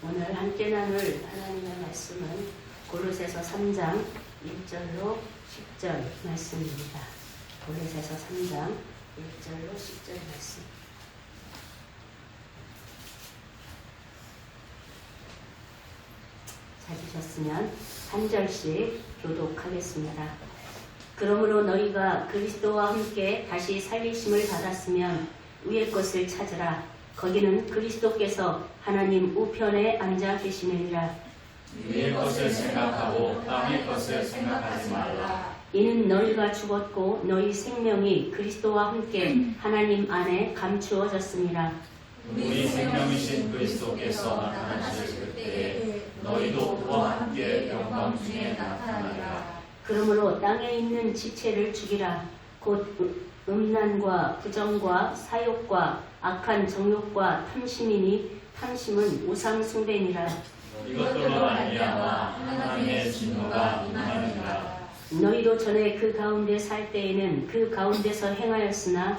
오늘 함께 나눌 하나님의 말씀은 고로새서 3장 1절로 10절 말씀입니다. 고로새서 3장 1절로 10절 말씀. 찾으셨으면 한 절씩 교독하겠습니다. 그러므로 너희가 그리스도와 함께 다시 살리심을 받았으면 위의 것을 찾으라. 거기는 그리스도께서 하나님 우편에 앉아 계시느니라. 위의 것을 생각하고 땅의 것을 생각하지 말라. 이는 너희가 죽었고 너희 생명이 그리스도와 함께 하나님 안에 감추어졌습니다. 우리 생명이신 그리스도께서 나타나실 때에 너희도 그와 함께 영광 중에 나타나리라. 그러므로 땅에 있는 지체를 죽이라. 곧 음란과 부정과 사욕과 악한 정욕과 탐심이니 탐심은 우상 숭배니라. 이것들로 말미암아 하나님의 진노가 임하느니라. 너희도 전에 그 가운데 살 때에는 그 가운데서 행하였으나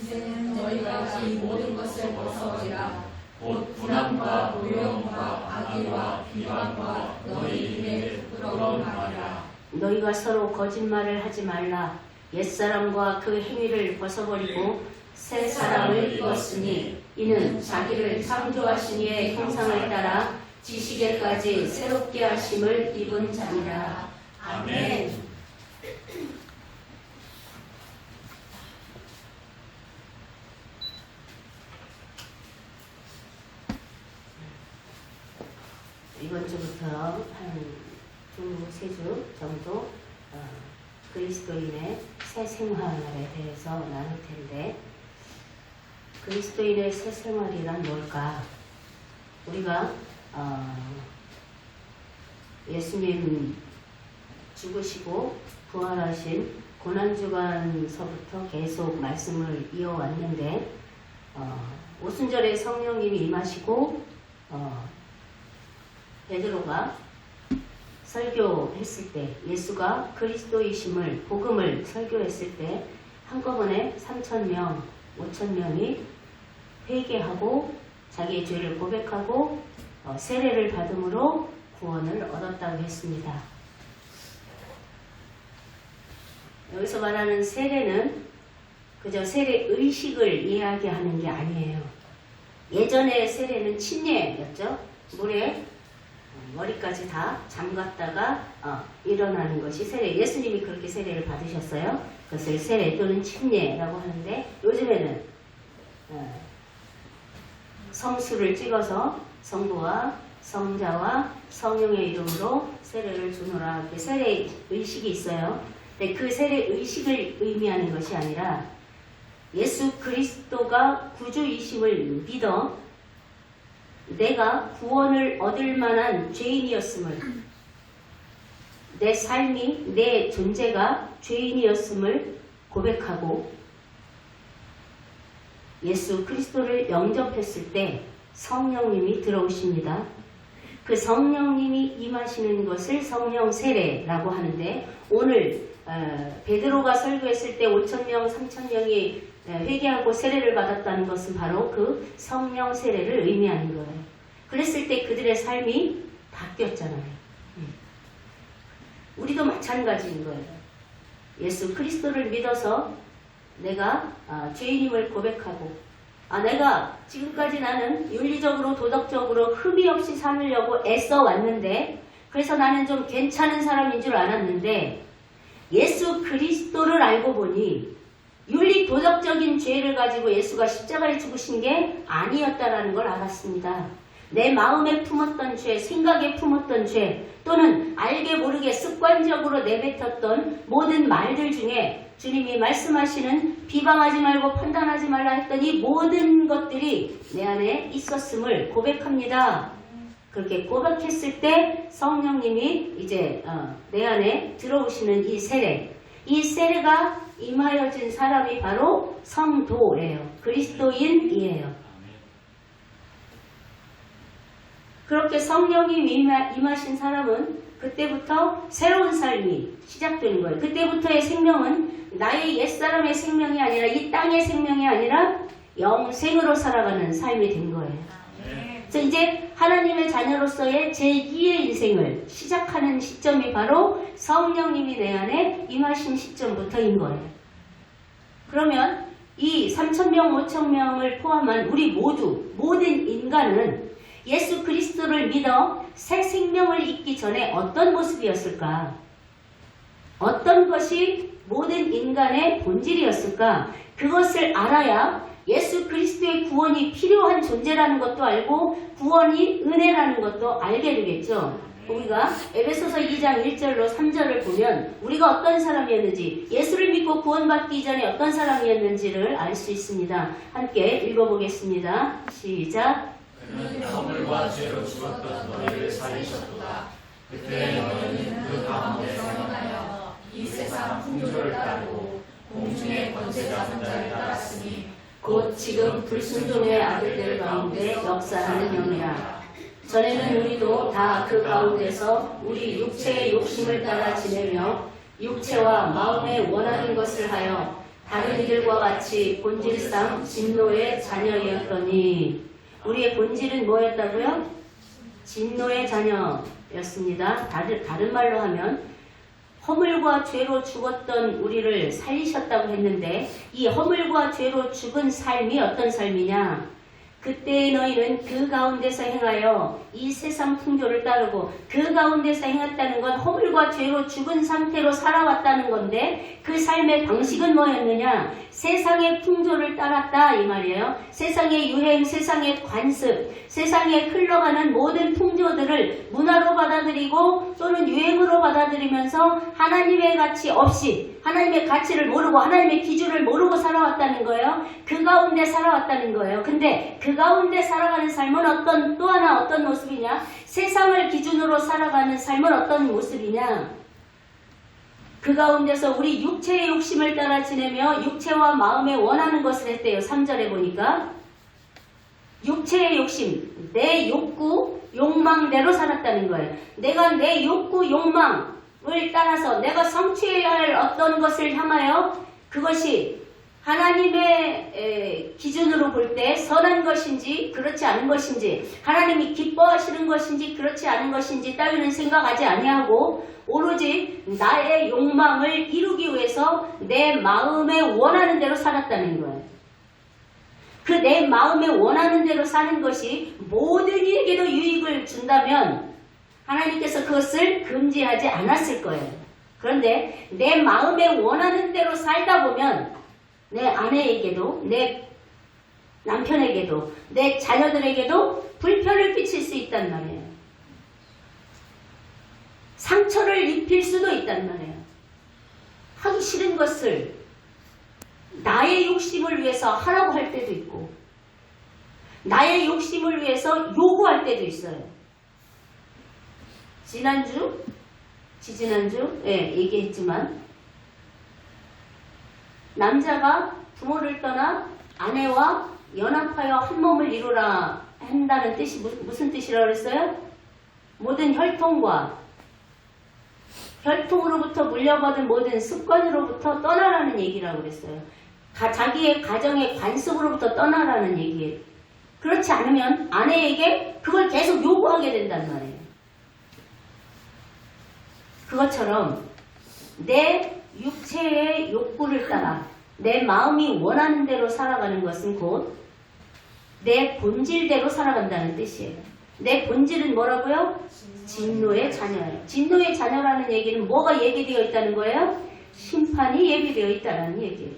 이제는 너희가 이 모든 것을 벗어버리라. 곧 분함과 모욕과 악의와 비방과 너희 입에 부끄러운 말이라. 너희가 서로 거짓말을 하지 말라. 옛사람과 그 행위를 벗어버리고 새 사람을 입었으니 이는 자기를 창조하신 이의 형상을 따라 지식에까지 새롭게 하심을 입은 자니라. 아멘. 이번 주부터 한 두, 세 주 정도 그리스도인의 새 생활에 대해서 나눌 텐데, 그리스도인의 새 생활이란 뭘까? 우리가 예수님 죽으시고 부활하신 고난주간서부터 계속 말씀을 이어왔는데, 오순절에 성령님이 임하시고 베드로가 설교했을 때, 예수가 그리스도이심을 복음을 설교했을 때 한꺼번에 3,000명, 5,000명이 회개하고 자기의 죄를 고백하고 세례를 받음으로 구원을 얻었다고 했습니다. 여기서 말하는 세례는 그저 세례 의식을 이야기하는 게 아니에요. 예전의 세례는 침례였죠. 물에 머리까지 다 잠갔다가 일어나는 것이 세례. 예수님이 그렇게 세례를 받으셨어요. 그것을 세례 또는 침례라고 하는데, 요즘에는 성수를 찍어서 성부와 성자와 성령의 이름으로 세례를 주노라. 이렇게 세례 의식이 있어요. 근데 그 세례 의식을 의미하는 것이 아니라 예수 그리스도가 구주이심을 믿어 내가 구원을 얻을 만한 죄인이었음을, 내 삶이, 내 존재가 죄인이었음을 고백하고 예수 그리스도를 영접했을 때 성령님이 들어오십니다. 그 성령님이 임하시는 것을 성령 세례라고 하는데, 오늘 베드로가 설교했을 때 5,000명, 3,000명이 회개하고 세례를 받았다는 것은 바로 그 성령 세례를 의미하는 거예요. 그랬을 때 그들의 삶이 바뀌었잖아요. 우리도 마찬가지인 거예요. 예수 그리스도를 믿어서 내가 죄인임을 고백하고, 내가 지금까지 나는 윤리적으로 도덕적으로 흠이 없이 살려고 애써 왔는데, 그래서 나는 좀 괜찮은 사람인 줄 알았는데 예수 그리스도를 알고 보니 윤리 도덕적인 죄를 가지고 예수가 십자가에 죽으신 게 아니었다라는 걸 알았습니다. 내 마음에 품었던 죄, 생각에 품었던 죄, 또는 알게 모르게 습관적으로 내뱉었던 모든 말들 중에 주님이 말씀하시는 비방하지 말고 판단하지 말라 했던 이 모든 것들이 내 안에 있었음을 고백합니다. 그렇게 고백했을 때 성령님이 이제 내 안에 들어오시는 이 세례, 이 세례가 임하여진 사람이 바로 성도예요. 그리스도인이에요. 그렇게 성령이 임하신 사람은 그때부터 새로운 삶이 시작되는 거예요. 그때부터의 생명은 나의 옛사람의 생명이 아니라, 이 땅의 생명이 아니라 영생으로 살아가는 삶이 된 거예요. 그래서 이제 하나님의 자녀로서의 제2의 인생을 시작하는 시점이 바로 성령님이 내 안에 임하신 시점부터인 거예요. 그러면 이 3,000명, 5,000명을 포함한 우리 모든 인간은 예수 그리스도를 믿어 새 생명을 입기 전에 어떤 모습이었을까? 어떤 것이 모든 인간의 본질이었을까? 그것을 알아야 예수 그리스도의 구원이 필요한 존재라는 것도 알고 구원이 은혜라는 것도 알게 되겠죠. 우리가 에베소서 2장 1절로 3절을 보면 우리가 어떤 사람이었는지, 예수를 믿고 구원받기 전에 어떤 사람이었는지를 알 수 있습니다. 함께 읽어보겠습니다. 시작. 그는 허물과 죄로 죽었던 너희를 살리셨도다. 그때 너희는 그 가운데 생각하여 이 세상 풍조를 따르고 공중의 권세자 자를 따랐으니 곧 지금 불순종의 아들들 가운데 역사하는 영이라. 전에는 우리도 다 그 가운데서 우리 육체의 욕심을 따라 지내며 육체와 마음에 원하는 것을 하여 다른 이들과 같이 본질상 진노의 자녀였더니. 우리의 본질은 뭐였다고요? 진노의 자녀였습니다. 다른 말로 하면 허물과 죄로 죽었던 우리를 살리셨다고 했는데 이 허물과 죄로 죽은 삶이 어떤 삶이냐? 그때 너희는 그 가운데서 행하여 이 세상 풍조를 따르고, 그 가운데서 행했다는 건 허물과 죄로 죽은 상태로 살아왔다는 건데 그 삶의 방식은 뭐였느냐? 세상의 풍조를 따랐다 이 말이에요. 세상의 유행, 세상의 관습, 세상에 흘러가는 모든 풍조들을 문화로 받아들이고 또는 유행으로 받아들이면서 하나님의 가치 없이, 하나님의 가치를 모르고 하나님의 기준을 모르고 살아왔다는 거예요. 그 가운데 살아왔다는 거예요. 근데 그 가운데 살아가는 삶은 또 하나 어떤 모습이냐? 세상을 기준으로 살아가는 삶은 어떤 모습이냐? 그 가운데서 우리 육체의 욕심을 따라 지내며 육체와 마음에 원하는 것을 했대요. 3절에 보니까 육체의 욕심, 내 욕구, 욕망대로 살았다는 거예요. 내가 내 욕구, 욕망을 따라서 내가 성취해야 할 어떤 것을 향하여 그것이 하나님의 기준으로 볼 때 선한 것인지 그렇지 않은 것인지, 하나님이 기뻐하시는 것인지 그렇지 않은 것인지 따위는 생각하지 아니하고 오로지 나의 욕망을 이루기 위해서 내 마음에 원하는 대로 살았다는 거예요. 그 내 마음에 원하는 대로 사는 것이 모든 이에게도 유익을 준다면 하나님께서 그것을 금지하지 않았을 거예요. 그런데 내 마음에 원하는 대로 살다 보면 내 아내에게도, 내 남편에게도, 내 자녀들에게도 불편을 끼칠 수 있단 말이에요. 상처를 입힐 수도 있단 말이에요. 하기 싫은 것을 나의 욕심을 위해서 하라고 할 때도 있고, 나의 욕심을 위해서 요구할 때도 있어요. 지지난주 얘기했지만, 남자가 부모를 떠나 아내와 연합하여 한 몸을 이루라 한다는 뜻이 무슨 뜻이라고 그랬어요? 모든 혈통으로부터 물려받은 모든 습관으로부터 떠나라는 얘기라고 그랬어요. 자기의 가정의 관습으로부터 떠나라는 얘기예요. 그렇지 않으면 아내에게 그걸 계속 요구하게 된단 말이에요. 그것처럼 내 육체의 욕구를 따라 내 마음이 원하는 대로 살아가는 것은 곧 내 본질대로 살아간다는 뜻이에요. 내 본질은 뭐라고요? 진노의 자녀예요. 진노의 자녀라는 얘기는 뭐가 얘기되어 있다는 거예요? 심판이 예비되어 있다는 얘기예요.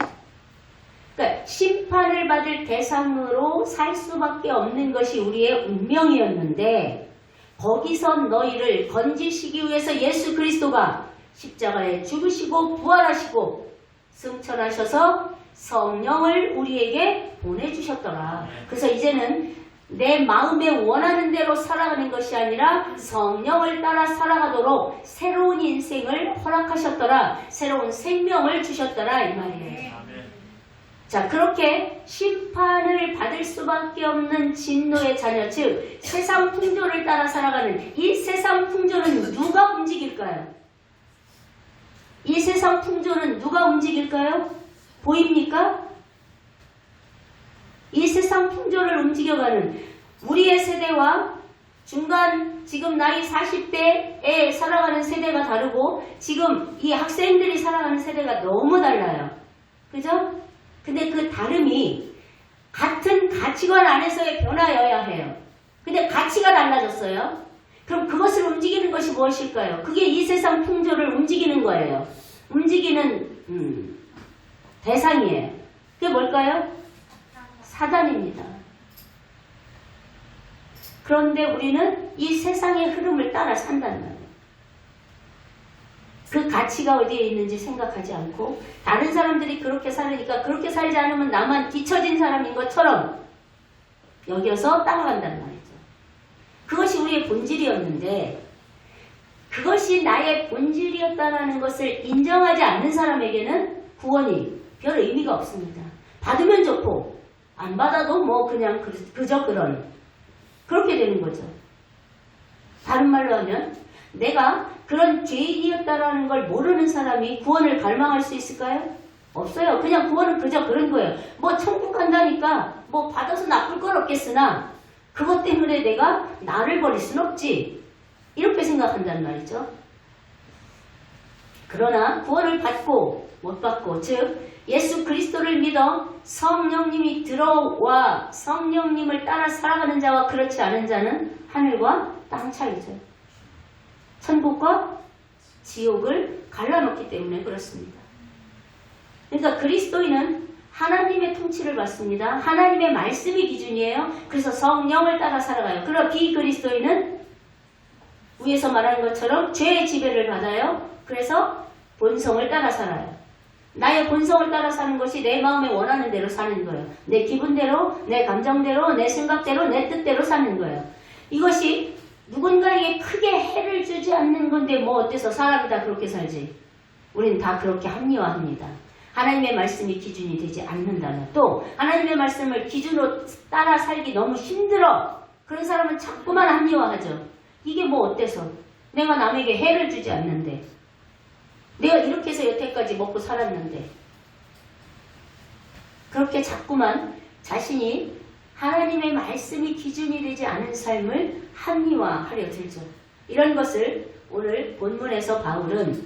그러니까 심판을 받을 대상으로 살 수밖에 없는 것이 우리의 운명이었는데 거기서 너희를 건지시기 위해서 예수 그리스도가 십자가에 죽으시고 부활하시고 승천하셔서 성령을 우리에게 보내주셨더라. 그래서 이제는 내 마음에 원하는 대로 살아가는 것이 아니라 성령을 따라 살아가도록 새로운 인생을 허락하셨더라. 새로운 생명을 주셨더라 이 말이에요. 자, 그렇게 심판을 받을 수밖에 없는 진노의 자녀, 즉 세상 풍조를 따라 살아가는 이 세상 풍조는 누가 움직일까요? 이 세상 풍조는 누가 움직일까요? 보입니까? 이 세상 풍조를 움직여가는 우리의 세대와 중간 지금 나이 40대에 살아가는 세대가 다르고 지금 이 학생들이 살아가는 세대가 너무 달라요. 그죠? 근데 그 다름이 같은 가치관 안에서의 변화여야 해요. 근데 가치가 달라졌어요. 그럼 그것을 움직이는 것이 무엇일까요? 그게 이 세상 풍조를 움직이는 거예요. 움직이는 대상이에요. 그게 뭘까요? 사단입니다. 그런데 우리는 이 세상의 흐름을 따라 산단 말이에요. 그 가치가 어디에 있는지 생각하지 않고 다른 사람들이 그렇게 살으니까 그렇게 살지 않으면 나만 뒤처진 사람인 것처럼 여겨서 따라간단 말이죠. 그것이 우리의 본질이었는데 그것이 나의 본질이었다는 것을 인정하지 않는 사람에게는 구원이 별 의미가 없습니다. 받으면 좋고 안 받아도 뭐 그냥 그저 그렇게 되는 거죠. 다른 말로 하면 내가 그런 죄인이었다라는 걸 모르는 사람이 구원을 갈망할 수 있을까요? 없어요. 그냥 구원은 그저 그런 거예요. 뭐 천국 간다니까 뭐 받아서 나쁠 건 없겠으나 그것 때문에 내가 나를 버릴 순 없지. 이렇게 생각한단 말이죠. 그러나 구원을 받고 못 받고 즉 예수 그리스도를 믿어 성령님이 들어와 성령님을 따라 살아가는 자와 그렇지 않은 자는 하늘과 땅 차이죠. 천국과 지옥을 갈라놓기 때문에 그렇습니다. 그러니까 그리스도인은 하나님의 통치를 받습니다. 하나님의 말씀이 기준이에요. 그래서 성령을 따라 살아가요. 그러나 비그리스도인은 위에서 말하는 것처럼 죄의 지배를 받아요. 그래서 본성을 따라 살아요. 나의 본성을 따라 사는 것이 내 마음에 원하는 대로 사는 거예요. 내 기분대로, 내 감정대로, 내 생각대로, 내 뜻대로 사는 거예요. 이것이 누군가에게 크게 해를 주지 않는 건데 뭐 어때서 사람이 다 그렇게 살지. 우리는 다 그렇게 합리화합니다. 하나님의 말씀이 기준이 되지 않는다면 또 하나님의 말씀을 기준으로 따라 살기 너무 힘들어. 그런 사람은 자꾸만 합리화하죠. 이게 뭐 어때서 내가 남에게 해를 주지 않는데 내가 이렇게 해서 여태까지 먹고 살았는데 그렇게 자꾸만 자신이 하나님의 말씀이 기준이 되지 않은 삶을 합리화하려 들죠. 이런 것을 오늘 본문에서 바울은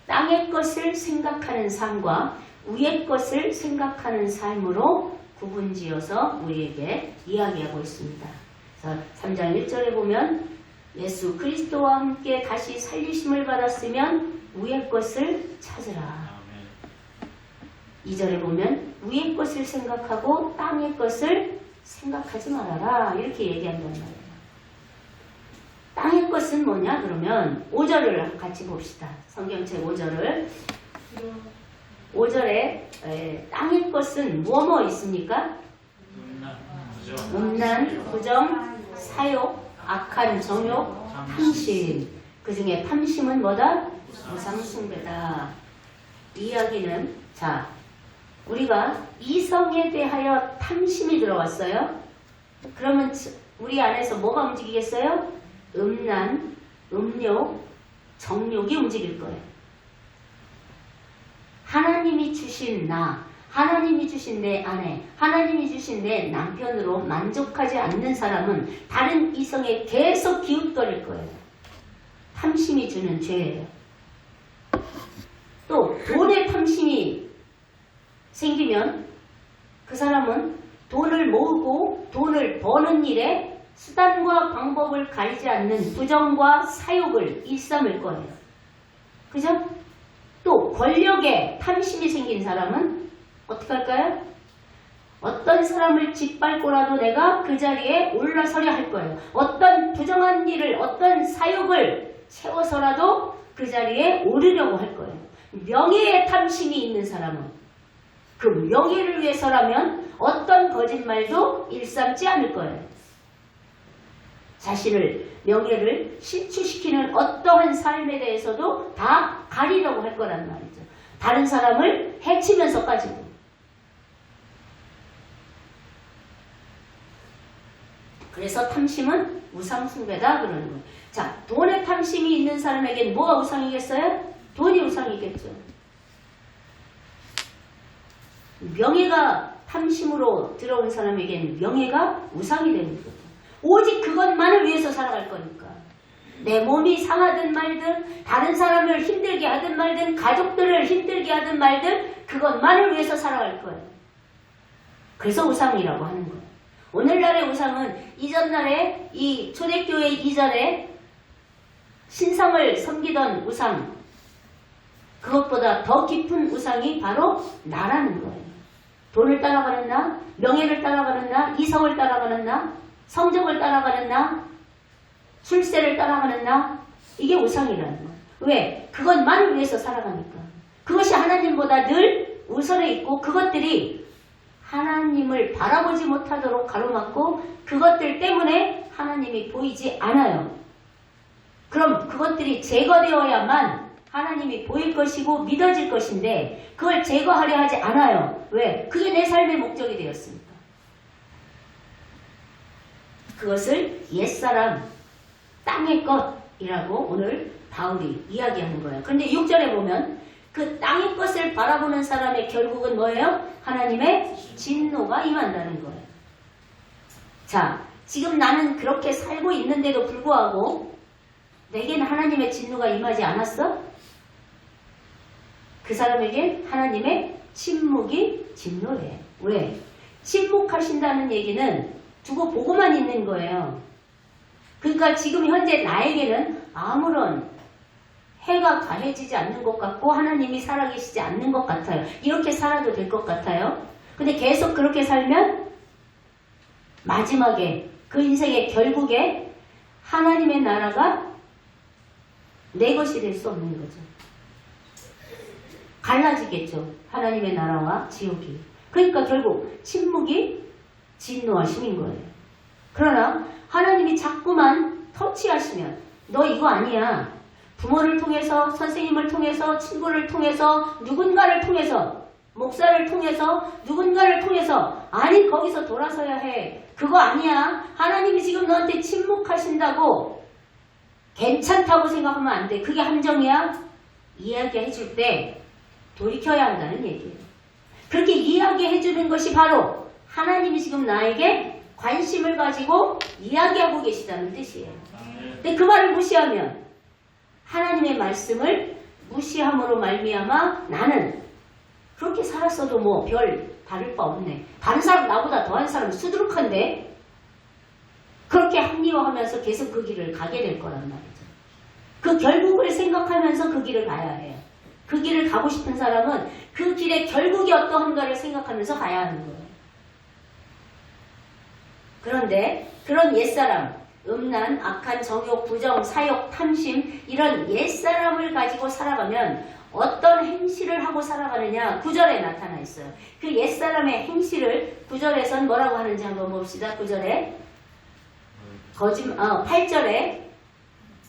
땅의 것을 생각하는 삶과 위의 것을 생각하는 삶으로 구분지어서 우리에게 이야기하고 있습니다. 그래서 3장 1절에 보면 예수 그리스도와 함께 다시 살리심을 받았으면 위의 것을 찾으라. 2절에 보면 위의 것을 생각하고 땅의 것을 생각하지 말아라. 이렇게 얘기한단 말이에요. 땅의 것은 뭐냐? 그러면 5절을 같이 봅시다. 성경책 5절을. 5절에 땅의 것은 뭐뭐 있습니까? 음란, 부정, 사욕, 악한 정욕, 탐심. 그 중에 탐심은 뭐다? 우상숭배다. 이 이야기는 자 우리가 이성에 대하여 탐심이 들어왔어요. 그러면 우리 안에서 뭐가 움직이겠어요? 음란, 음욕, 정욕이 움직일 거예요. 하나님이 주신 나, 하나님이 주신 내 아내, 하나님이 주신 내 남편으로 만족하지 않는 사람은 다른 이성에 계속 기웃거릴 거예요. 탐심이 주는 죄예요. 또 돈의 탐심이 생기면 그 사람은 돈을 모으고 돈을 버는 일에 수단과 방법을 가리지 않는 부정과 사욕을 일삼을 거예요. 그죠? 또 권력에 탐심이 생긴 사람은 어떻게 할까요? 어떤 사람을 짓밟고라도 내가 그 자리에 올라서려 할 거예요. 어떤 부정한 일을, 어떤 사욕을 채워서라도 그 자리에 오르려고 할 거예요. 명예의 탐심이 있는 사람은 그 명예를 위해서라면 어떤 거짓말도 일삼지 않을 거예요. 자신을 명예를 실추시키는 어떠한 삶에 대해서도 다 가리려고 할 거란 말이죠. 다른 사람을 해치면서까지도. 그래서 탐심은 우상숭배다 그러는 거예요. 자, 돈의 탐심이 있는 사람에게는 뭐가 우상이겠어요? 돈이 우상이겠죠. 명예가 탐심으로 들어온 사람에게는 명예가 우상이 되는 거죠. 오직 그것만을 위해서 살아갈 거니까. 내 몸이 상하든 말든 다른 사람을 힘들게 하든 말든 가족들을 힘들게 하든 말든 그것만을 위해서 살아갈 거예요. 그래서 우상이라고 하는 거예요. 오늘날의 우상은 이전날에 이 초대교회 이전에 신성을 섬기던 우상, 그것보다 더 깊은 우상이 바로 나라는 거예요. 돈을 따라가는 나, 명예를 따라가는 나, 이성을 따라가는 나, 성적을 따라가는 나, 출세를 따라가는 나, 이게 우상이라는 거예요. 왜? 그것만을 위해서 살아가니까. 그것이 하나님보다 늘 우선에 있고 그것들이 하나님을 바라보지 못하도록 가로막고 그것들 때문에 하나님이 보이지 않아요. 그럼 그것들이 제거되어야만 하나님이 보일 것이고 믿어질 것인데 그걸 제거하려 하지 않아요. 왜? 그게 내 삶의 목적이 되었습니다. 그것을 옛사람, 땅의 것이라고 오늘 바울이 이야기하는 거예요. 그런데 6절에 보면 그 땅의 것을 바라보는 사람의 결국은 뭐예요? 하나님의 진노가 임한다는 거예요. 자, 지금 나는 그렇게 살고 있는데도 불구하고 내게는 하나님의 진노가 임하지 않았어? 그 사람에게 하나님의 침묵이 진노래요. 왜? 침묵하신다는 얘기는 두고 보고만 있는 거예요. 그러니까 지금 현재 나에게는 아무런 해가 가해지지 않는 것 같고 하나님이 살아계시지 않는 것 같아요. 이렇게 살아도 될 것 같아요. 근데 계속 그렇게 살면 마지막에 그 인생의 결국에 하나님의 나라가 내 것이 될 수 없는 거죠. 갈라지겠죠. 하나님의 나라와 지옥이. 그러니까 결국 침묵이 진노하심인 거예요. 그러나 하나님이 자꾸만 터치하시면 너 이거 아니야. 부모를 통해서, 선생님을 통해서, 친구를 통해서, 누군가를 통해서, 목사를 통해서, 누군가를 통해서 아니 거기서 돌아서야 해. 그거 아니야. 하나님이 지금 너한테 침묵하신다고 괜찮다고 생각하면 안 돼. 그게 함정이야. 이야기해 줄 때 돌이켜야 한다는 얘기예요. 그렇게 이야기해 주는 것이 바로 하나님이 지금 나에게 관심을 가지고 이야기하고 계시다는 뜻이에요. 근데 그 말을 무시하면 하나님의 말씀을 무시함으로 말미암아 나는 그렇게 살았어도 뭐 별 다를 바 없네. 다른 사람 나보다 더한 사람은 수두룩한데 그렇게 합리화하면서 계속 그 길을 가게 될 거란 말이죠. 그 결국을 생각하면서 그 길을 가야 해요. 그 길을 가고 싶은 사람은 그 길의 결국이 어떠한가를 생각하면서 가야 하는 거예요. 그런데 그런 옛사람, 음란, 악한 정욕, 부정, 사욕, 탐심 이런 옛사람을 가지고 살아가면 어떤 행실을 하고 살아가느냐 9절에 나타나 있어요. 그 옛사람의 행실을 9절에선 뭐라고 하는지 한번 봅시다. 9절에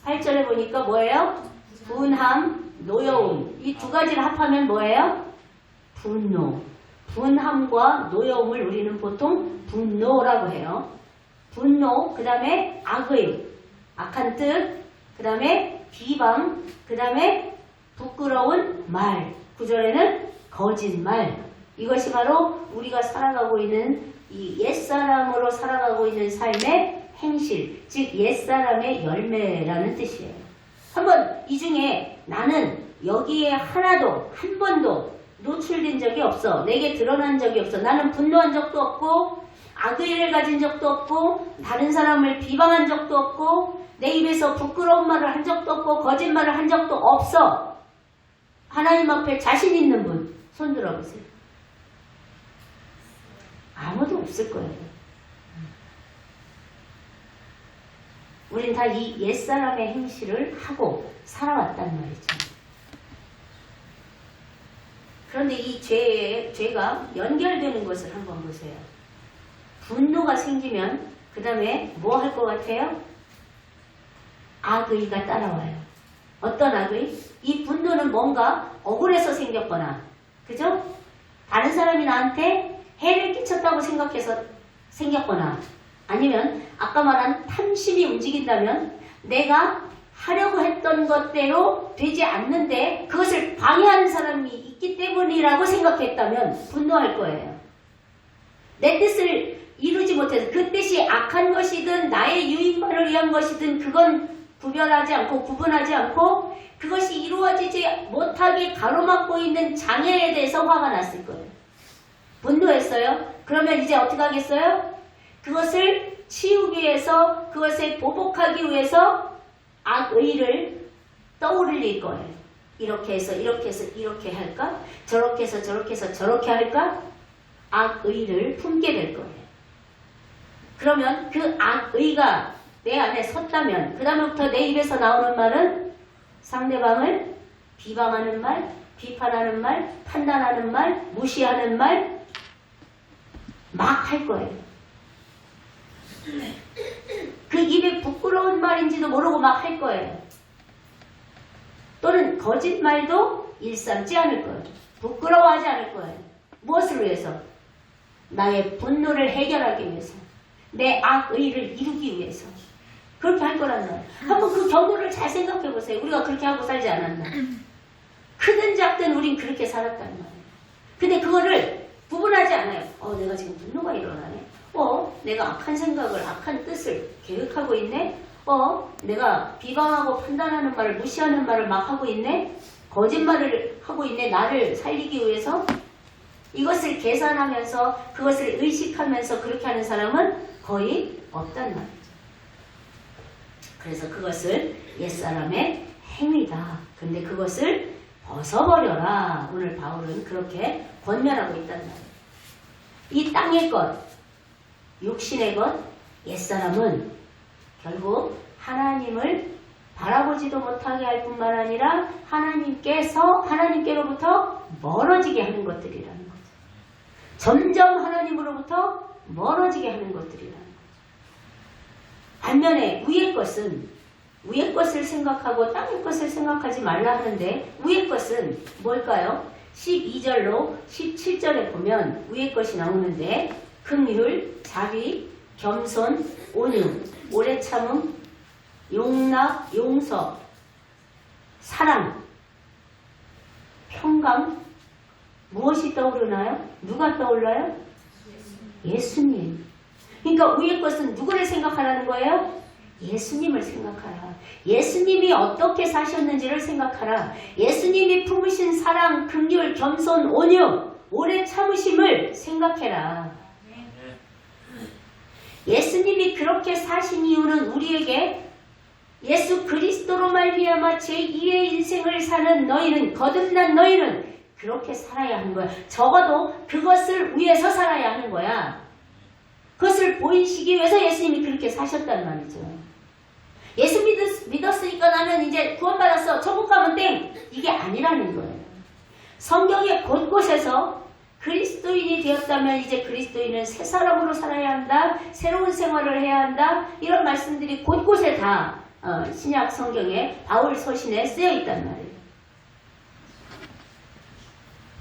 8절에 보니까 뭐예요? 분함, 노여움. 이 두 가지를 합하면 뭐예요? 분노. 분함과 노여움을 우리는 보통 분노라고 해요. 분노, 그 다음에 악의, 악한 뜻, 그 다음에 비방, 그 다음에 부끄러운 말. 9절에는 거짓말. 이것이 바로 우리가 살아가고 있는 이 옛사람으로 살아가고 있는 삶의 행실, 즉 옛사람의 열매라는 뜻이에요. 한번 이 중에 나는 여기에 하나도 한 번도 노출된 적이 없어. 내게 드러난 적이 없어. 나는 분노한 적도 없고 악의를 가진 적도 없고 다른 사람을 비방한 적도 없고 내 입에서 부끄러운 말을 한 적도 없고 거짓말을 한 적도 없어. 하나님 앞에 자신 있는 분 손 들어보세요. 아무도 없을 거예요. 우린 다 이 옛사람의 행실을 하고 살아왔단 말이죠. 그런데 이 죄가 연결되는 것을 한번 보세요. 분노가 생기면 그 다음에 뭐 할 것 같아요? 악의가 따라와요. 어떤 악의? 이 분노는 뭔가 억울해서 생겼거나 그죠? 다른 사람이 나한테 해를 끼쳤다고 생각해서 생겼거나 아니면 아까 말한 탐심이 움직인다면 내가 하려고 했던 것대로 되지 않는데 그것을 방해하는 사람이 있기 때문이라고 생각했다면 분노할 거예요. 내 뜻을 이루지 못해서 그 뜻이 악한 것이든 나의 유익만을 위한 것이든 그건 구별하지 않고 구분하지 않고 그것이 이루어지지 못하게 가로막고 있는 장애에 대해서 화가 났을 거예요. 분노했어요. 그러면 이제 어떻게 하겠어요? 그것을 치우기 위해서 그것을 보복하기 위해서 악의를 떠올릴 거예요. 이렇게 해서 이렇게 해서 이렇게 할까? 저렇게 해서 저렇게 해서 저렇게 할까? 악의를 품게 될 거예요. 그러면 그 악의가 내 안에 섰다면 그 다음부터 내 입에서 나오는 말은 상대방을 비방하는 말, 비판하는 말, 판단하는 말, 무시하는 말 막 할 거예요. 그 입에 부끄러운 말인지도 모르고 막 할 거예요. 또는 거짓말도 일삼지 않을 거예요. 부끄러워하지 않을 거예요. 무엇을 위해서? 나의 분노를 해결하기 위해서. 내 악의를 이루기 위해서. 그렇게 할 거란 말이에요. 한번 그 경우를 잘 생각해 보세요. 우리가 그렇게 하고 살지 않았나? 크든 작든 우린 그렇게 살았단 말이에요. 근데 그거를 구분하지 않아요. 내가 지금 분노가 일어나네. 내가 악한 생각을, 악한 뜻을 계획하고 있네. 내가 비방하고 판단하는 말을, 무시하는 말을 막 하고 있네. 거짓말을 하고 있네. 나를 살리기 위해서. 이것을 계산하면서 그것을 의식하면서 그렇게 하는 사람은 거의 없단 말이죠. 그래서 그것을 옛사람의 행위다. 근데 그것을 벗어버려라. 오늘 바울은 그렇게 권면하고 있단 말이에요. 이 땅의 것, 육신의 것, 옛사람은 결국 하나님을 바라보지도 못하게 할 뿐만 아니라 하나님께로부터 멀어지게 하는 것들이라는 거죠. 점점 하나님으로부터 멀어지게 하는 것들이라는 거죠. 반면에 위의 것을 생각하고 땅의 것을 생각하지 말라 하는데 위의 것은 뭘까요? 12절로 17절에 보면 위의 것이 나오는데 긍휼, 자비, 겸손, 온유, 오래 참음, 용납, 용서, 사랑, 평강. 무엇이 떠오르나요? 누가 떠올라요? 예수님. 그러니까 위의 것은 누구를 생각하라는 거예요? 예수님을 생각하라. 예수님이 어떻게 사셨는지를 생각하라. 예수님이 품으신 사랑, 긍휼, 겸손, 온유, 오래 참으심을 생각해라. 예수님이 그렇게 사신 이유는 우리에게 예수 그리스도로 말미암아 제2의 인생을 사는 너희는, 거듭난 너희는 그렇게 살아야 하는 거야. 적어도 그것을 위해서 살아야 하는 거야. 그것을 보이시기 위해서 예수님이 그렇게 사셨단 말이죠. 예수 믿었으니까 나는 이제 구원받았어. 천국 가면 땡. 이게 아니라는 거예요. 성경의 곳곳에서 그리스도인이 되었다면 이제 그리스도인은 새 사람으로 살아야 한다. 새로운 생활을 해야 한다. 이런 말씀들이 곳곳에 다 신약 성경에 바울 서신에 쓰여 있단 말이에요.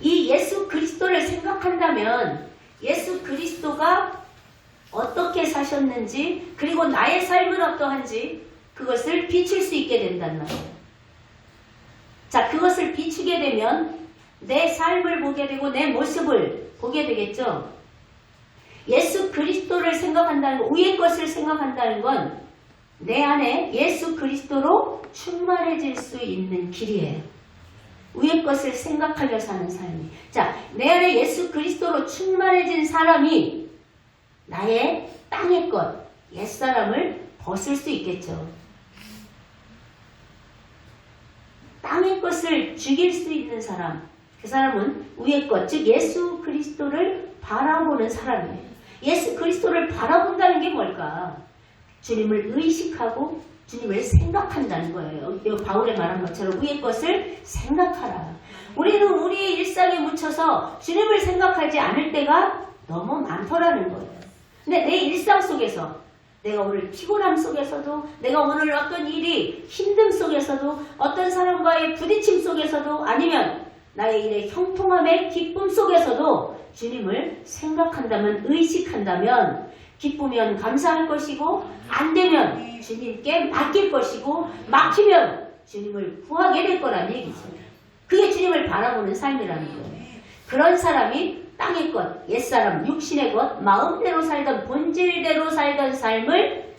이 예수 그리스도를 생각한다면 예수 그리스도가 어떻게 사셨는지 그리고 나의 삶은 어떠한지 그것을 비출 수 있게 된단 말이에요. 자, 그것을 비추게 되면 내 삶을 보게 되고 내 모습을 보게 되겠죠. 예수 그리스도를 생각한다는 것, 위의 것을 생각한다는 건 내 안에 예수 그리스도로 충만해질 수 있는 길이에요. 위의 것을 생각하며 사는 삶이. 자, 내 안에 예수 그리스도로 충만해진 사람이 나의 땅의 것, 옛사람을 벗을 수 있겠죠. 땅의 것을 죽일 수 있는 사람, 그 사람은 위의 것, 즉 예수 그리스도를 바라보는 사람이에요. 예수 그리스도를 바라본다는 게 뭘까? 주님을 의식하고 주님을 생각한다는 거예요. 바울의 말한 것처럼 위의 것을 생각하라. 우리는 우리의 일상에 묻혀서 주님을 생각하지 않을 때가 너무 많더라는 거예요. 근데 내 일상 속에서 내가 오늘 피곤함 속에서도 내가 오늘 어떤 일이 힘듦 속에서도 어떤 사람과의 부딪힘 속에서도 아니면 나의 일의 형통함의 기쁨 속에서도 주님을 생각한다면 의식한다면 기쁘면 감사할 것이고 안 되면 주님께 맡길 것이고 막히면 주님을 구하게 될 거란 얘기죠. 그게 주님을 바라보는 삶이라는 거예요. 그런 사람이 땅의 것, 옛사람, 육신의 것, 마음대로 살던 본질대로 살던 삶을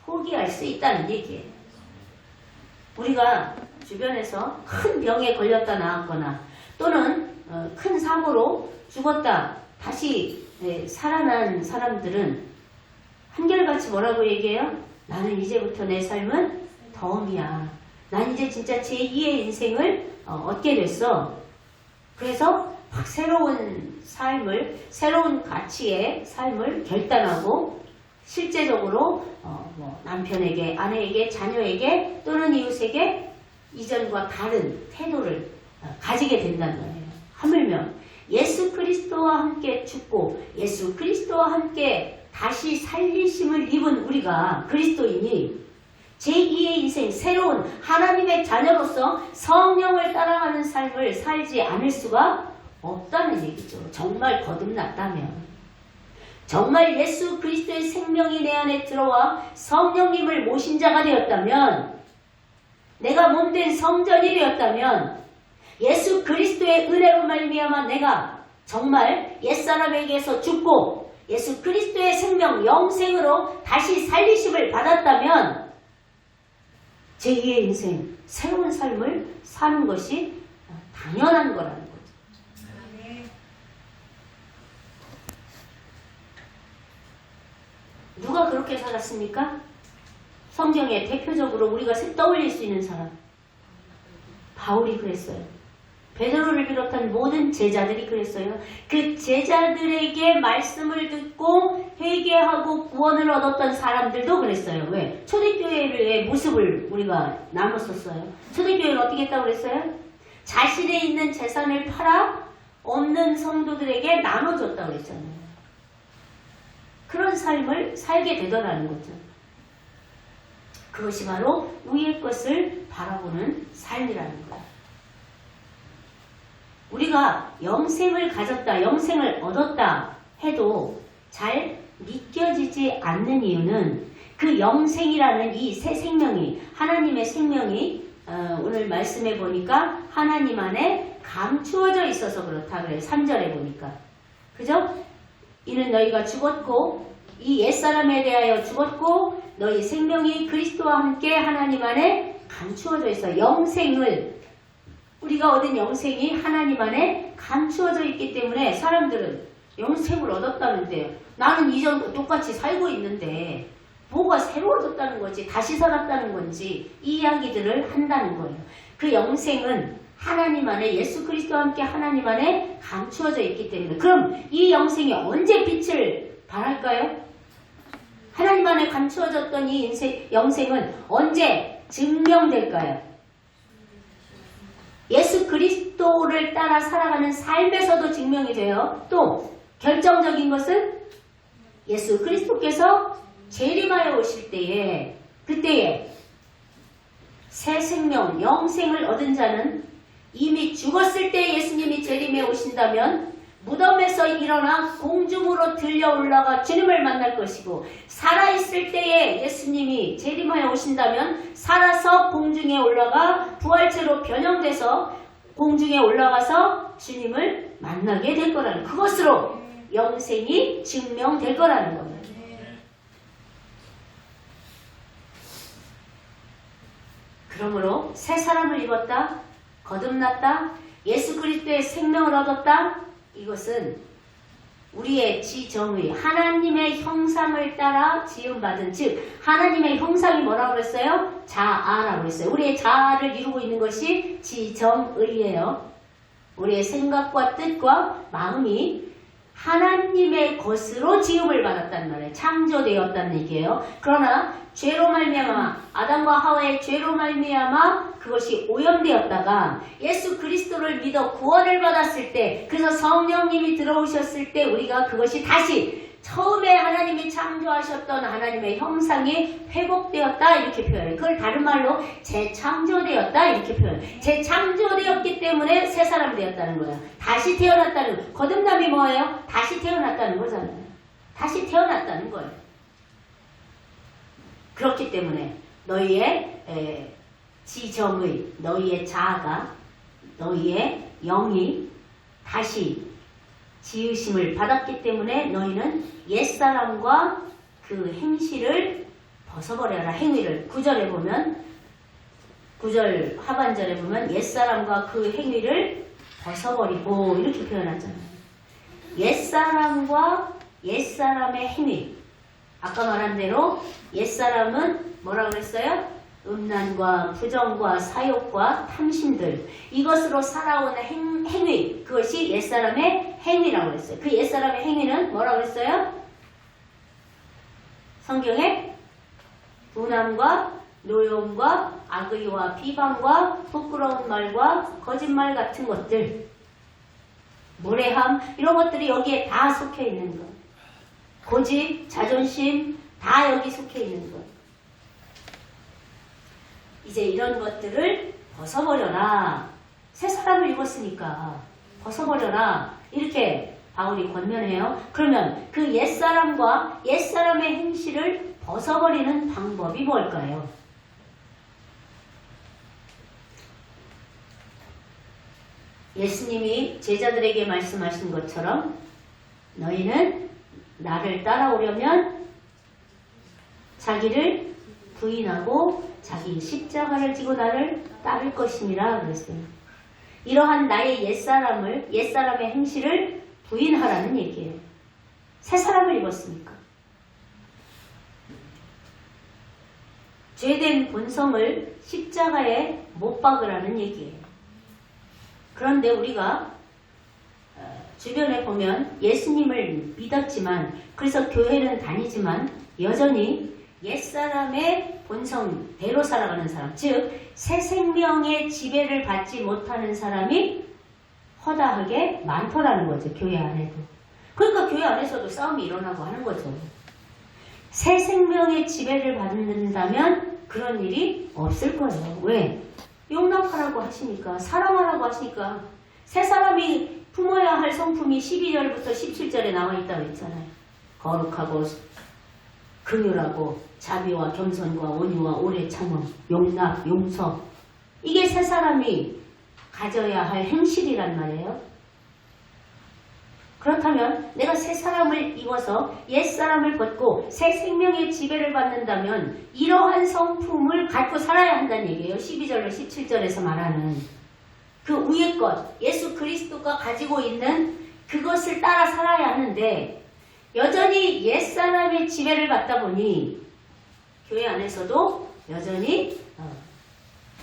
포기할 수 있다는 얘기예요. 우리가 주변에서 큰 병에 걸렸다 나았거나 또는 큰 사고로 죽었다 다시 살아난 사람들은 한결같이 뭐라고 얘기해요? 나는 이제부터 내 삶은 덤이야. 난 이제 진짜 제2의 인생을 얻게 됐어. 그래서 막 새로운 삶을, 새로운 가치의 삶을 결단하고 실제적으로 뭐 남편에게, 아내에게, 자녀에게 또는 이웃에게 이전과 다른 태도를 가지게 된다는 거예요. 하물며 예수 그리스도와 함께 죽고 예수 그리스도와 함께 다시 살리심을 입은 우리가 그리스도인이 제2의 인생, 새로운 하나님의 자녀로서 성령을 따라가는 삶을 살지 않을 수가 없다는 얘기죠. 정말 거듭났다면, 정말 예수 그리스도의 생명이 내 안에 들어와 성령님을 모신 자가 되었다면, 내가 몸된 성전이 되었다면, 예수 그리스도의 은혜로 말미암아 내가 정말 옛사람에게서 죽고 예수 그리스도의 생명 영생으로 다시 살리심을 받았다면 제2의 인생, 새로운 삶을 사는 것이 당연한 거라는 거죠. 누가 그렇게 살았습니까? 성경에 대표적으로 우리가 떠올릴 수 있는 사람, 바울이 그랬어요. 베드로를 비롯한 모든 제자들이 그랬어요. 그 제자들에게 말씀을 듣고 회개하고 구원을 얻었던 사람들도 그랬어요. 왜? 초대교회의 모습을 우리가 나눴었어요. 초대교회를 어떻게 했다고 그랬어요? 자신에 있는 재산을 팔아 없는 성도들에게 나눠줬다고 그랬잖아요. 그런 삶을 살게 되더라는 거죠. 그것이 바로 위의 것을 바라보는 삶이라는 거예요. 우리가 영생을 가졌다, 영생을 얻었다 해도 잘 믿겨지지 않는 이유는 그 영생이라는 이 새 생명이, 하나님의 생명이 오늘 말씀해 보니까 하나님 안에 감추어져 있어서 그렇다 그래요. 3절에 보니까. 그죠? 이는 너희가 죽었고 이 옛사람에 대하여 죽었고 너희 생명이 그리스도와 함께 하나님 안에 감추어져 있어. 영생을, 우리가 얻은 영생이 하나님 안에 감추어져 있기 때문에 사람들은 영생을 얻었다는데요. 나는 이전과 똑같이 살고 있는데 뭐가 새로워졌다는 거지, 다시 살았다는 건지 이 이야기들을 한다는 거예요. 그 영생은 하나님 안에, 예수 그리스도와 함께 하나님 안에 감추어져 있기 때문에. 그럼 이 영생이 언제 빛을 발할까요? 하나님 안에 감추어졌던 이 영생은 언제 증명될까요? 예수 그리스도를 따라 살아가는 삶에서도 증명이 돼요. 또 결정적인 것은 예수 그리스도께서 재림하여 오실 때에, 그때에 새 생명, 영생을 얻은 자는 이미 죽었을 때 예수님이 재림해 오신다면 무덤에서 일어나 공중으로 들려 올라가 주님을 만날 것이고, 살아있을 때에 예수님이 재림하여 오신다면 살아서 공중에 올라가 부활체로 변형돼서 공중에 올라가서 주님을 만나게 될 거라는, 그것으로 영생이 증명될 거라는 겁니다. 그러므로 새 사람을 입었다, 거듭났다, 예수 그리스도의 생명을 얻었다, 이것은 우리의 지정의, 하나님의 형상을 따라 지음받은, 즉 하나님의 형상이 뭐라고 그랬어요? 자아라고 그랬어요. 우리의 자아를 이루고 있는 것이 지정의예요. 우리의 생각과 뜻과 마음이 하나님의 것으로 지음을 받았단 말이에요. 창조되었다는 얘기예요. 그러나 죄로 말미암아, 아담과 하와의 죄로 말미암아 그것이 오염되었다가 예수 그리스도를 믿어 구원을 받았을 때, 그래서 성령님이 들어오셨을 때 우리가 그것이 다시 처음에 하나님이 창조하셨던 하나님의 형상이 회복되었다, 이렇게 표현해요. 그걸 다른 말로 재창조되었다, 이렇게 표현해요. 재창조되었기 때문에 새 사람이 되었다는 거예요. 다시 태어났다는, 거듭남이 뭐예요? 다시 태어났다는 거잖아요. 다시 태어났다는 거예요. 그렇기 때문에 너희의 지정의, 너희의 자아가, 너희의 영이 다시 지으심을 받았기 때문에 너희는 옛사람과 그 행실을 벗어버려라. 행위를 9절에 보면 9절 하반절에 보면 옛사람과 그 행위를 벗어버리고 이렇게 표현하잖아요. 옛사람과 옛사람의 행위. 아까 말한 대로 옛사람은 뭐라고 그랬어요? 음란과 부정과 사욕과 탐심들 이것으로 살아온 행위 그것이 옛사람의 행위라고 했어요. 그 옛사람의 행위는 뭐라고 했어요? 성경에 분함과 노여움과 악의와 비방과 부끄러운 말과 거짓말 같은 것들 무례함 이런 것들이 여기에 다 속해 있는 것. 고집, 자존심 다 여기 속해 있는 것. 이제 이런 것들을 벗어버려라. 새 사람을 입었으니까 벗어버려라. 이렇게 바울이 권면해요. 그러면 그 옛사람과 옛사람의 행실을 벗어버리는 방법이 뭘까요? 예수님이 제자들에게 말씀하신 것처럼 너희는 나를 따라오려면 자기를 부인하고 자기 십자가를 지고 나를 따를 것임이라 그랬어요. 이러한 나의 옛사람의 행실을 부인하라는 얘기예요. 새 사람을 입었으니까. 죄된 본성을 십자가에 못 박으라는 얘기예요. 그런데 우리가 주변에 보면 예수님을 믿었지만 그래서 교회는 다니지만 여전히 옛사람의 본성대로 살아가는 사람, 즉 새 생명의 지배를 받지 못하는 사람이 허다하게 많더라는 거죠. 교회 안에도. 그러니까 교회 안에서도 싸움이 일어나고 하는 거죠. 새 생명의 지배를 받는다면 그런 일이 없을 거예요. 왜? 용납하라고 하시니까, 사랑하라고 하시니까. 새 사람이 품어야 할 성품이 12절부터 17절에 나와 있다고 했잖아요. 거룩하고 긍휼하고 자비와 겸손과 온유와 오래 참음, 용납, 용서. 이게 새 사람이 가져야 할 행실이란 말이에요. 그렇다면 내가 새 사람을 입어서 옛 사람을 벗고 새 생명의 지배를 받는다면 이러한 성품을 갖고 살아야 한다는 얘기예요. 12절로 17절에서 말하는 그 위의 것, 예수 그리스도가 가지고 있는 그것을 따라 살아야 하는데 여전히 옛 사람의 지배를 받다 보니 교회 안에서도 여전히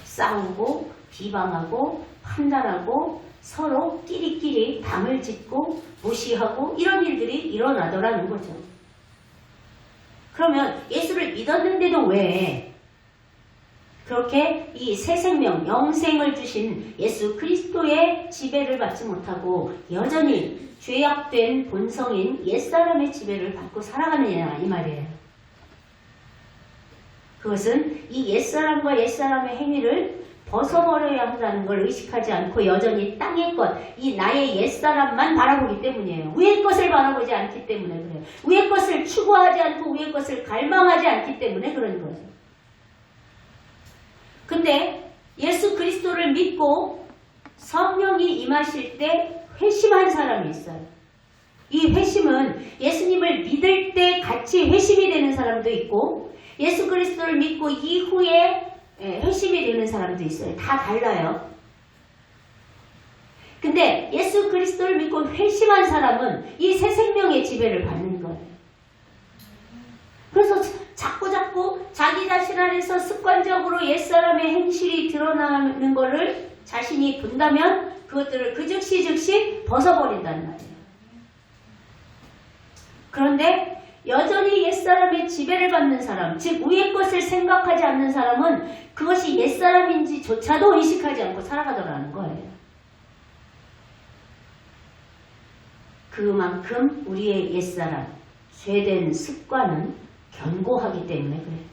싸우고 비방하고 판단하고 서로 끼리끼리 담을 짓고 무시하고 이런 일들이 일어나더라는 거죠. 그러면 예수를 믿었는데도 왜 그렇게 이 새 생명, 영생을 주신 예수 그리스도의 지배를 받지 못하고 여전히 죄악된 본성인 옛사람의 지배를 받고 살아가느냐 이 말이에요. 그것은 이 옛사람과 옛사람의 행위를 벗어버려야 한다는 걸 의식하지 않고 여전히 땅의 것, 이 나의 옛사람만 바라보기 때문이에요. 위의 것을 바라보지 않기 때문에 그래요. 위의 것을 추구하지 않고 위의 것을 갈망하지 않기 때문에 그런 거죠. 근데 예수 그리스도를 믿고 성령이 임하실 때 회심한 사람이 있어요. 이 회심은 예수님을 믿을 때 같이 회심이 되는 사람도 있고 예수 그리스도를 믿고 이후에 회심이 되는 사람도 있어요. 다 달라요. 근데 예수 그리스도를 믿고 회심한 사람은 이 새 생명의 지배를 받는 거예요. 그래서 자꾸 자기 자신 안에서 습관적으로 옛사람의 행실이 드러나는 것을 자신이 본다면 그것들을 그 즉시 벗어버린단 말이에요. 그런데 여전히 옛사람의 지배를 받는 사람, 즉 위의 것을 생각하지 않는 사람은 그것이 옛사람인지조차도 의식하지 않고 살아가더라는 거예요. 그만큼 우리의 옛사람, 죄된 습관은 견고하기 때문에 그래요.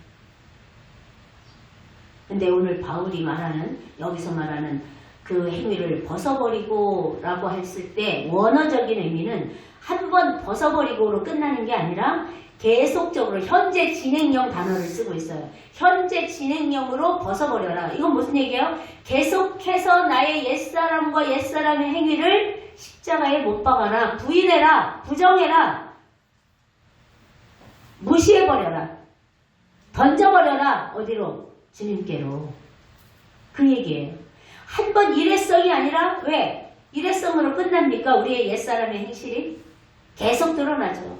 근데 오늘 바울이 말하는, 여기서 말하는 그 행위를 벗어버리고 라고 했을 때 원어적인 의미는 한 번 벗어버리고로 끝나는 게 아니라 계속적으로 현재 진행형 단어를 쓰고 있어요. 현재 진행형으로 벗어버려라. 이건 무슨 얘기예요? 계속해서 나의 옛사람과 옛사람의 행위를 십자가에 못 박아라. 부인해라. 부정해라. 무시해버려라. 던져버려라. 어디로? 주님께로. 그 얘기예요. 한 번 일회성이 아니라 왜? 일회성으로 끝납니까? 우리의 옛사람의 행실이? 계속 드러나죠.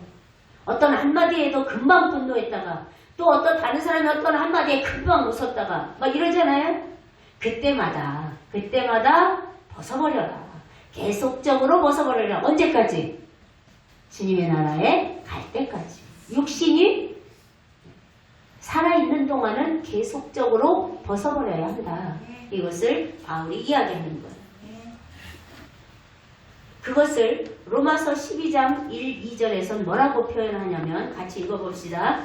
어떤 한마디에도 금방 분노했다가 또 어떤 다른 사람이 어떤 한마디에 금방 웃었다가 막 이러잖아요. 그때마다 벗어버려라. 계속적으로 벗어버려라. 언제까지? 주님의 나라에 갈 때까지. 육신이 살아있는 동안은 계속적으로 벗어버려야 한다. 이것을 바울이 이야기하는 거예요. 그것을 로마서 12장 1, 2절에서 뭐라고 표현하냐면 같이 읽어봅시다.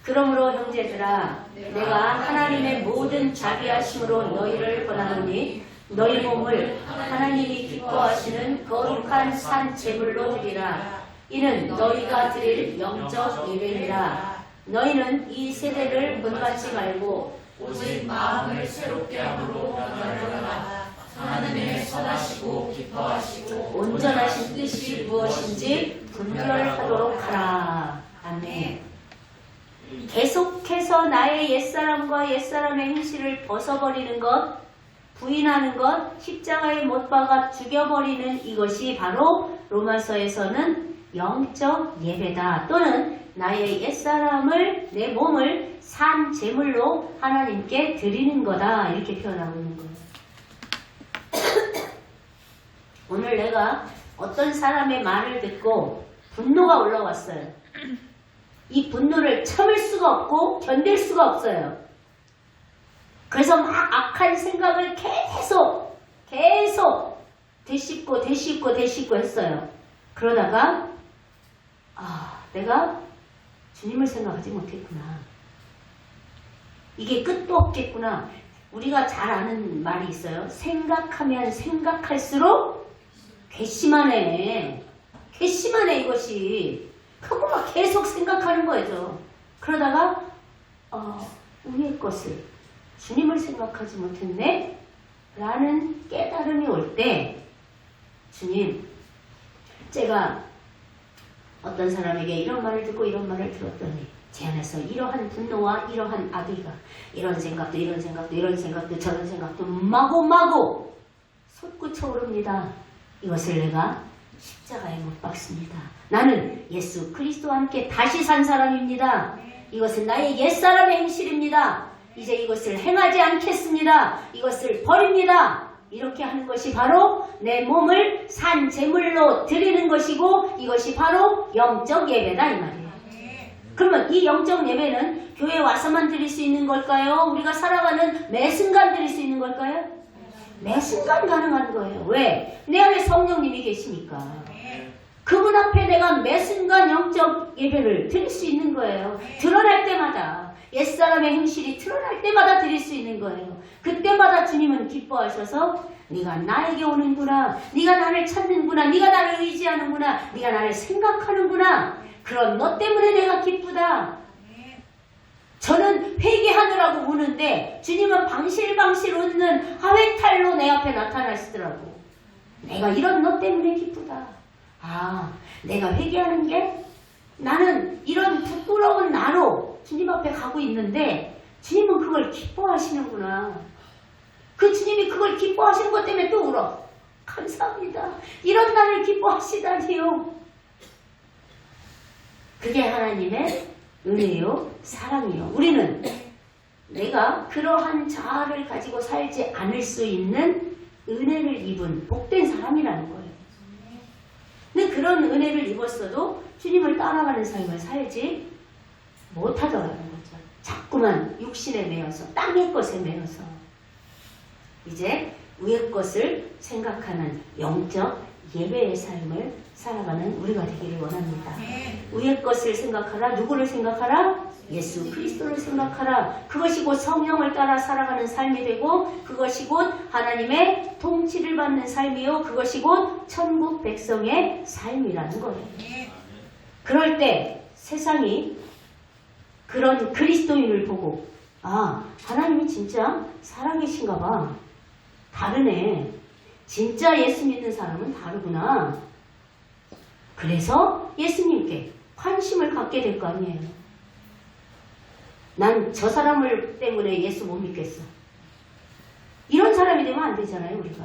그러므로 형제들아 내가 하나님의 모든 자비하심으로 너희를 권하노니 너희 몸을 하나님이 기뻐하시는 거룩한 산 제물로 드리라. 이는 너희가 드릴 영적 예배니라. 너희는 이 세대를 본받지 말고 오직 마음을 새롭게 함으로 변화하라. 하나님의 선하시고 기뻐하시고 온전하신 뜻이 무엇인지 분별하도록 하라. 아멘. 계속해서 나의 옛사람과 옛사람의 행실을 벗어버리는 것, 부인하는 것, 십자가에 못 박아 죽여버리는 이것이 바로 로마서에서는 영적 예배다. 또는 나의 옛사람을, 내 몸을 산 제물로 하나님께 드리는 거다. 이렇게 표현하고 있는 거예요. 오늘 내가 어떤 사람의 말을 듣고 분노가 올라왔어요. 이 분노를 참을 수가 없고 견딜 수가 없어요. 그래서 막 악한 생각을 계속 되씹고 했어요. 그러다가 내가 주님을 생각하지 못했구나. 이게 끝도 없겠구나. 우리가 잘 아는 말이 있어요. 생각하면 생각할수록 괘씸하네 이것이. 그거 막 계속 생각하는 거죠. 그러다가 위의 것을 주님을 생각하지 못했네 라는 깨달음이 올 때 주님, 제가 어떤 사람에게 이런 말을 듣고 이런 말을 들었더니 제 안에서 이러한 분노와 이러한 악의가 이런 생각도 저런 생각도 마구 솟구쳐 오릅니다. 이것을 내가 십자가에 못 박습니다. 나는 예수 그리스도와 함께 다시 산 사람입니다. 이것은 나의 옛사람의 행실입니다. 이제 이것을 행하지 않겠습니다. 이것을 버립니다. 이렇게 하는 것이 바로 내 몸을 산 제물로 드리는 것이고 이것이 바로 영적 예배다 이 말이에요. 그러면 이 영적 예배는 교회에 와서만 드릴 수 있는 걸까요? 우리가 살아가는 매 순간 드릴 수 있는 걸까요? 매 순간 가능한 거예요. 왜? 내 안에 성령님이 계시니까. 그분 앞에 내가 매 순간 영적 예배를 드릴 수 있는 거예요. 드러날 때마다 옛사람의 행실이 드러날 때마다 드릴 수 있는 거예요. 그때마다 주님은 기뻐하셔서 네가 나에게 오는구나. 네가 나를 찾는구나. 네가 나를 의지하는구나. 네가 나를 생각하는구나. 그런 너 때문에 내가 기쁘다. 저는 회개하느라고 우는데 주님은 방실방실 웃는 하회탈로 내 앞에 나타나시더라고. 내가 이런 너 때문에 기쁘다. 내가 회개하는 게 나는 이런 부끄러운 나로 주님 앞에 가고 있는데 주님은 그걸 기뻐하시는구나. 그 주님이 그걸 기뻐하시는 것 때문에 또 울어. 감사합니다. 이런 나를 기뻐하시다니요. 그게 하나님의 은혜요, 사랑이요. 우리는 내가 그러한 자아를 가지고 살지 않을 수 있는 은혜를 입은 복된 사람이라는 거예요. 근데 그런 은혜를 입었어도 주님을 따라가는 삶을 살지 못하더라는 거죠. 자꾸만 육신에 매여서, 땅의 것에 매여서 이제 위의 것을 생각하는 영적 예배의 삶을 살아가는 우리가 되기를 원합니다. 위의 것을 생각하라. 누구를 생각하라? 예수 그리스도를 생각하라. 그것이 곧 성령을 따라 살아가는 삶이 되고 그것이 곧 하나님의 통치를 받는 삶이요. 그것이 곧 천국 백성의 삶이라는 거예요. 그럴 때 세상이 그런 그리스도인을 보고 아, 하나님이 진짜 살아계신가 봐. 다르네. 진짜 예수 믿는 사람은 다르구나. 그래서 예수님께 관심을 갖게 될 거 아니에요. 난 저 사람을 때문에 예수 못 믿겠어. 이런 사람이 되면 안 되잖아요, 우리가.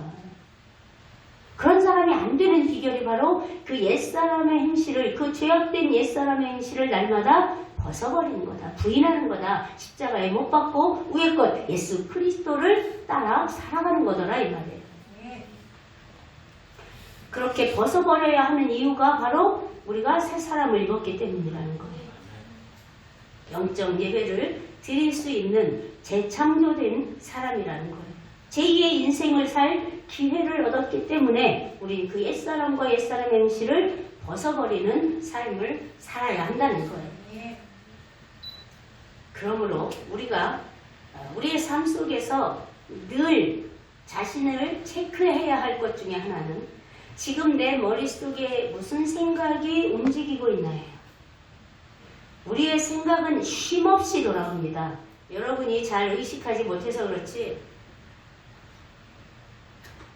그런 사람이 안 되는 비결이 바로 그 옛사람의 행실을, 그 죄악된 옛사람의 행실을 날마다 벗어버리는 거다. 부인하는 거다. 십자가에 못 박고 위에 것 예수 그리스도를 따라 살아가는 거더라 이 말이에요. 그렇게 벗어버려야 하는 이유가 바로 우리가 새 사람을 입었기 때문이라는 거예요. 영적 예배를 드릴 수 있는 재창조된 사람이라는 거예요. 제2의 인생을 살 기회를 얻었기 때문에 우리 그 옛사람과 옛사람의 행실을 벗어버리는 삶을 살아야 한다는 거예요. 그러므로 우리가 우리의 삶 속에서 늘 자신을 체크해야 할 것 중에 하나는 지금 내 머릿속에 무슨 생각이 움직이고 있나요? 우리의 생각은 쉼없이 돌아옵니다. 여러분이 잘 의식하지 못해서 그렇지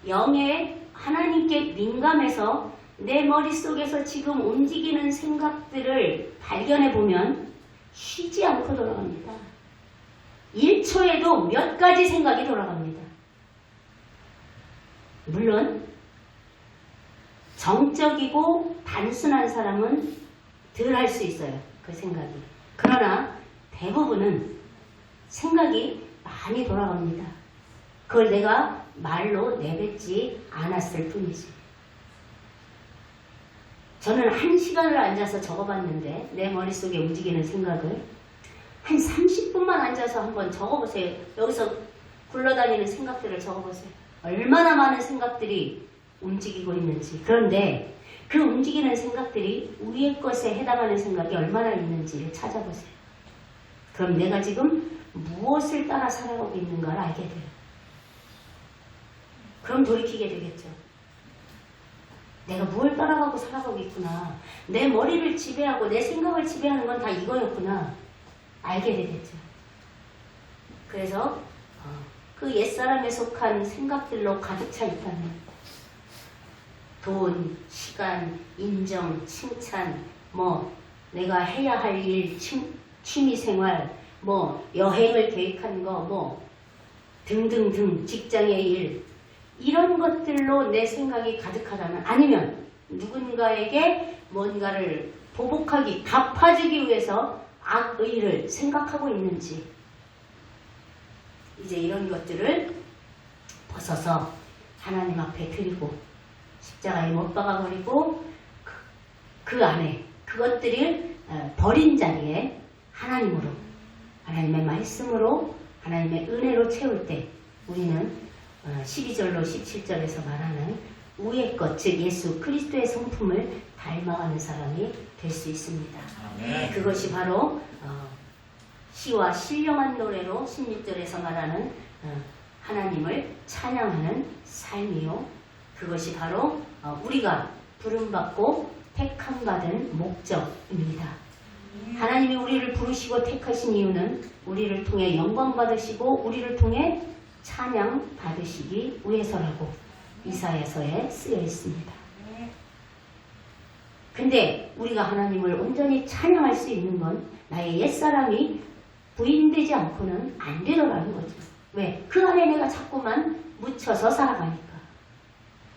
영의 하나님께 민감해서 내 머릿속에서 지금 움직이는 생각들을 발견해 보면 쉬지 않고 돌아갑니다. 1초에도 몇 가지 생각이 돌아갑니다. 물론 정적이고 단순한 사람은 덜 할 수 있어요. 그 생각이. 그러나 대부분은 생각이 많이 돌아갑니다. 그걸 내가 말로 내뱉지 않았을 뿐이지. 저는 1시간을 앉아서 적어봤는데 내 머릿속에 움직이는 생각을 한 30분만 앉아서 한번 적어보세요. 여기서 굴러다니는 생각들을 적어보세요. 얼마나 많은 생각들이 움직이고 있는지. 그런데 그 움직이는 생각들이 우리의 것에 해당하는 생각이 얼마나 있는지를 찾아보세요. 그럼 내가 지금 무엇을 따라 살아가고 있는가를 알게 돼요. 그럼 돌이키게 되겠죠. 내가 뭘 따라가고 살아가고 있구나. 내 머리를 지배하고 내 생각을 지배하는 건 다 이거였구나. 알게 되겠죠. 그래서 그 옛사람에 속한 생각들로 가득 차 있다면 돈, 시간, 인정, 칭찬, 내가 해야 할 일, 취미생활, 여행을 계획한 거, 등등등, 직장의 일, 이런 것들로 내 생각이 가득하다면, 아니면 누군가에게 뭔가를 보복하기, 갚아주기 위해서 악의를 생각하고 있는지, 이제 이런 것들을 벗어서 하나님 앞에 드리고 십자가에 못 박아버리고 그 안에 그것들을 버린 자리에 하나님으로, 하나님의 말씀으로, 하나님의 은혜로 채울 때 우리는 12절로 17절에서 말하는 위의 것, 즉 예수 그리스도의 성품을 닮아가는 사람이 될 수 있습니다. 아멘. 그것이 바로 시와 신령한 노래로 16절에서 말하는 하나님을 찬양하는 삶이요. 그것이 바로 우리가 부름받고 택함받은 목적입니다. 하나님이 우리를 부르시고 택하신 이유는 우리를 통해 영광 받으시고 우리를 통해 찬양 받으시기 위해서라고 이사야서에 쓰여 있습니다. 근데 우리가 하나님을 온전히 찬양할 수 있는 건 나의 옛사람이 부인되지 않고는 안 되더라는 거죠. 왜? 그 안에 내가 자꾸만 묻혀서 살아가니까.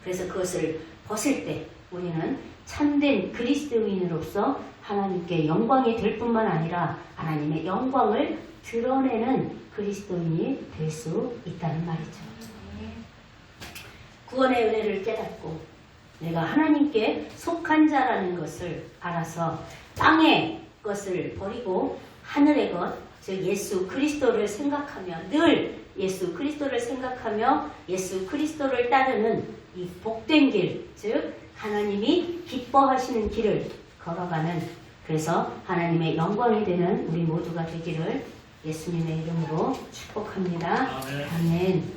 그래서 그것을 벗을 때 우리는 참된 그리스도인으로서 하나님께 영광이 될 뿐만 아니라 하나님의 영광을 드러내는 그리스도인이 될 수 있다는 말이죠. 구원의 은혜를 깨닫고 내가 하나님께 속한 자라는 것을 알아서 땅의 것을 버리고 하늘의 것, 즉 예수 그리스도를 생각하며 늘 예수 그리스도를 생각하며 예수 그리스도를 따르는 이 복된 길, 즉 하나님이 기뻐하시는 길을 걸어가는, 그래서 하나님의 영광이 되는 우리 모두가 되기를 예수님의 이름으로 축복합니다. 아멘. 아멘.